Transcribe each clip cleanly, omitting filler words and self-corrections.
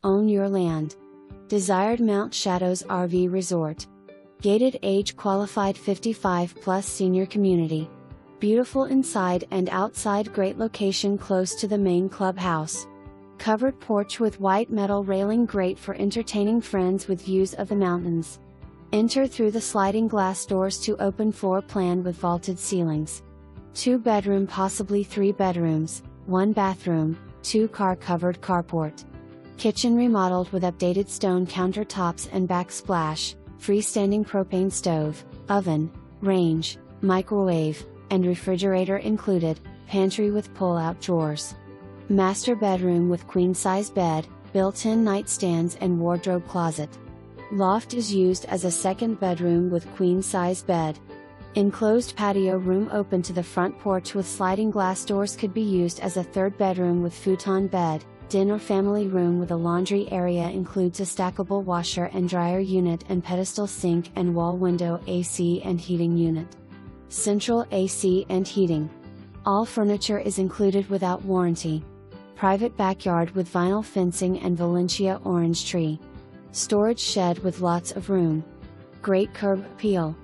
Own your land. Desired Mount Shadows RV Resort. Gated age qualified 55 plus senior community. Beautiful inside and outside, great location close to the main clubhouse. Covered porch with white metal railing, great for entertaining friends with views of the mountains. Enter through the sliding glass doors to open floor plan with vaulted ceilings. 2 bedroom, possibly 3 bedrooms, 1 bathroom, 2 car covered carport. Kitchen remodeled with updated stone countertops and backsplash, freestanding propane stove, oven, range, microwave, and refrigerator included, pantry with pull-out drawers. Master bedroom with queen-size bed, built-in nightstands and wardrobe closet. Loft is used as a second bedroom with queen-size bed. Enclosed patio room open to the front porch with sliding glass doors could be used as a third bedroom with futon bed. Dinner family room with a laundry area includes a stackable washer and dryer unit and pedestal sink and wall window AC and heating unit. Central AC and heating. All furniture is included without warranty. Private backyard with vinyl fencing and Valencia orange tree. Storage shed with lots of room. Great curb appeal.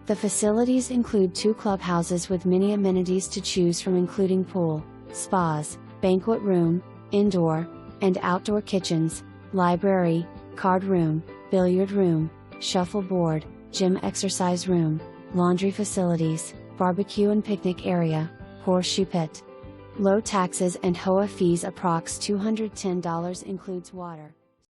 The facilities include 2 clubhouses with many amenities to choose from, including pool, spas, banquet room, indoor and outdoor kitchens, library, card room, billiard room, shuffleboard, gym, exercise room, laundry facilities, barbecue and picnic area, horseshoe pit. Low taxes and HOA fees. Approx $210 includes water.